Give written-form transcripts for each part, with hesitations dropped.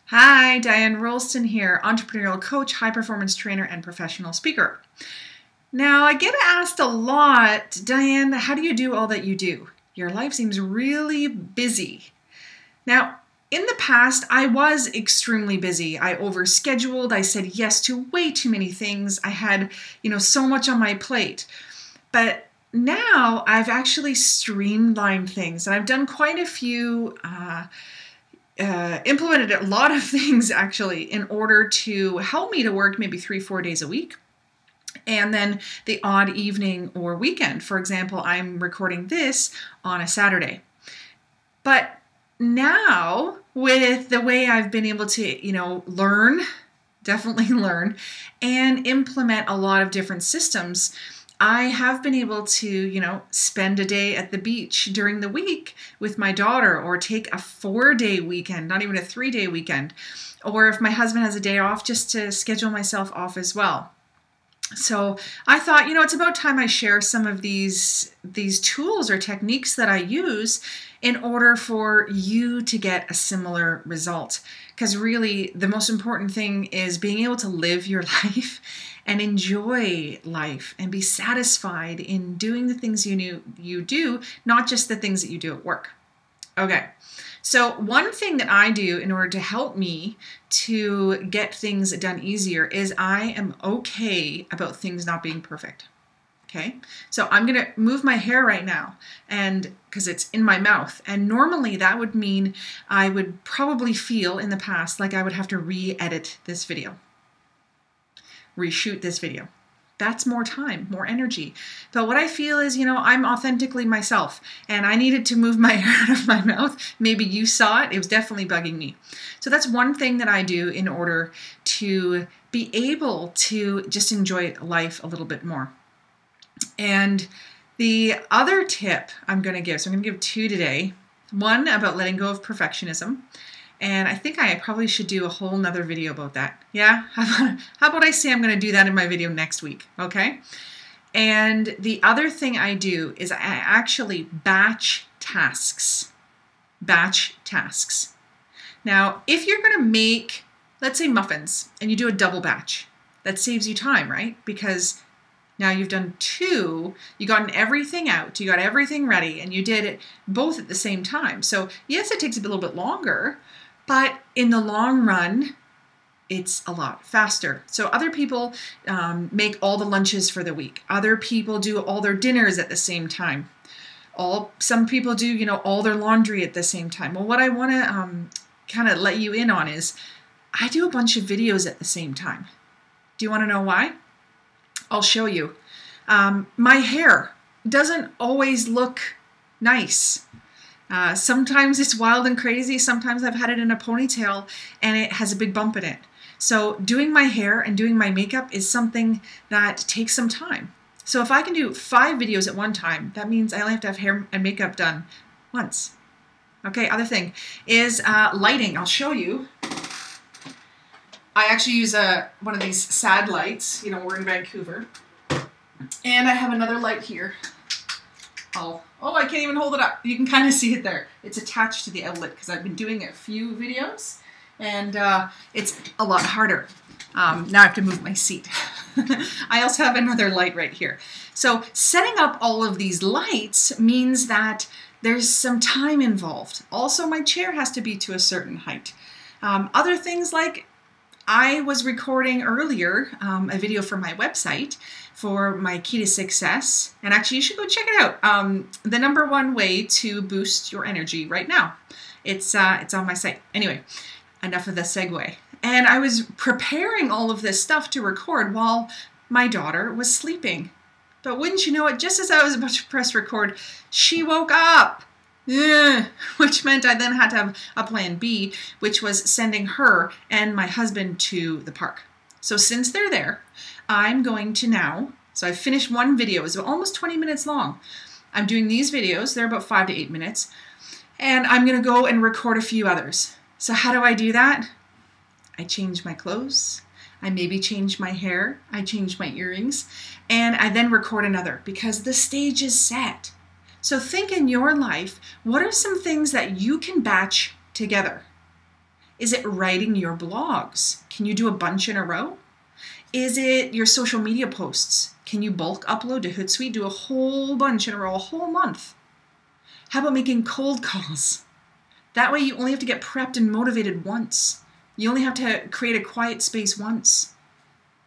Hi, Diane here, entrepreneurial coach, high performance trainer, and professional speaker. Now, I get asked a lot, Diane, how do you do all that you do? Your life seems really busy. Now, in the past, I was extremely busy. I overscheduled. I said yes to way too many things. I had, so much on my plate. But now I've actually streamlined things, and I've done quite a few implemented a lot of things actually in order to help me to work maybe 3-4 days a week. And then the odd evening or weekend. For example, I'm recording this on a Saturday. But now with the way I've been able to, definitely learn and implement a lot of different systems, I have been able to, spend a day at the beach during the week with my daughter, or take a 4-day weekend, not even a 3-day weekend. Or if my husband has a day off, just to schedule myself off as well. So I thought, it's about time I share some of these tools or techniques that I use in order for you to get a similar result. Because really, the most important thing is being able to live your life and enjoy life and be satisfied in doing the things you do, not just the things that you do at work. Okay, so one thing that I do in order to help me to get things done easier is I am okay about things not being perfect. Okay, so I'm gonna move my hair right now, and because it's in my mouth, and normally that would mean I would probably feel in the past like I would have to re-edit this video, reshoot this video. That's more time, more energy. But what I feel is, I'm authentically myself, and I needed to move my hair out of my mouth. Maybe you saw it. It was definitely bugging me. So that's one thing that I do in order to be able to just enjoy life a little bit more. And the other tip I'm going to give, so I'm going to give 2 today. One about letting go of perfectionism. And I think I probably should do a whole nother video about that. Yeah? How about I say I'm going to do that in my video next week, okay? And the other thing I do is I actually batch tasks. Batch tasks. Now, if you're going to make, let's say, muffins, and you do a double batch, that saves you time, right? Because now you've done 2, you gotten everything out, you got everything ready, and you did it both at the same time. So yes, it takes a little bit longer, but in the long run, it's a lot faster. So other people make all the lunches for the week. Other people do all their dinners at the same time. Some people do, all their laundry at the same time. Well, what I want to kind of let you in on is I do a bunch of videos at the same time. Do you want to know why? I'll show you. My hair doesn't always look nice. Sometimes it's wild and crazy. Sometimes I've had it in a ponytail and it has a big bump in it. So doing my hair and doing my makeup is something that takes some time. So if I can do 5 videos at one time, that means I only have to have hair and makeup done once. Okay, other thing is lighting. I'll show you. I actually use one of these sad lights. We're in Vancouver. And I have another light here. Oh, I can't even hold it up. You can kind of see it there. It's attached to the outlet because I've been doing a few videos, and it's a lot harder. Now I have to move my seat. I also have another light right here. So setting up all of these lights means that there's some time involved. Also, my chair has to be to a certain height. Other things like I was recording earlier a video for my website for my key to success, and actually you should go check it out. The #1 way to boost your energy right now. It's on my site. Anyway, enough of the segue. And I was preparing all of this stuff to record while my daughter was sleeping. But wouldn't you know it, just as I was about to press record, she woke up. Which meant I then had to have a plan B, which was sending her and my husband to the park. So since they're there, I'm going to now, so I've finished one video, it's almost 20 minutes long. I'm doing these videos, they're about 5 to 8 minutes, and I'm going to go and record a few others. So how do I do that? I change my clothes, I maybe change my hair, I change my earrings, and I then record another because the stage is set. So think in your life, what are some things that you can batch together? Is it writing your blogs? Can you do a bunch in a row? Is it your social media posts? Can you bulk upload to Hootsuite? Do a whole bunch in a row, a whole month. How about making cold calls? That way you only have to get prepped and motivated once. You only have to create a quiet space once.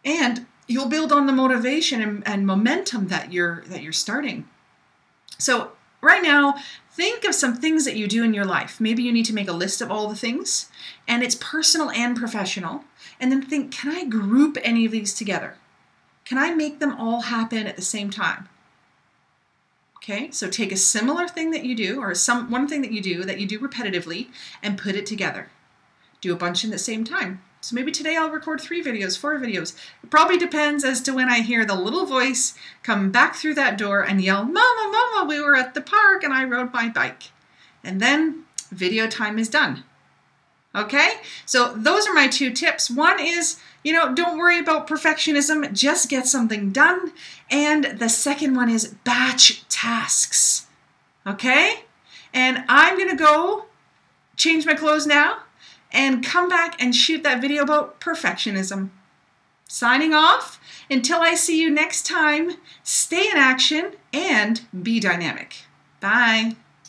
And you'll build on the motivation and momentum that you're starting. So right now, think of some things that you do in your life. Maybe you need to make a list of all the things, and it's personal and professional. And then think, can I group any of these together? Can I make them all happen at the same time? Okay, so take a similar thing that you do, or one thing that you do repetitively, and put it together. Do a bunch in the same time. So maybe today I'll record 3 videos, 4 videos. It probably depends as to when I hear the little voice come back through that door and yell, "Mama, Mama, we were at the park and I rode my bike." And then video time is done. Okay, so those are my 2 tips. One is, don't worry about perfectionism, just get something done. And the second one is batch tasks. Okay, and I'm gonna go change my clothes now and come back and shoot that video about perfectionism. Signing off. Until I see you next time, stay in action and be dynamic. Bye.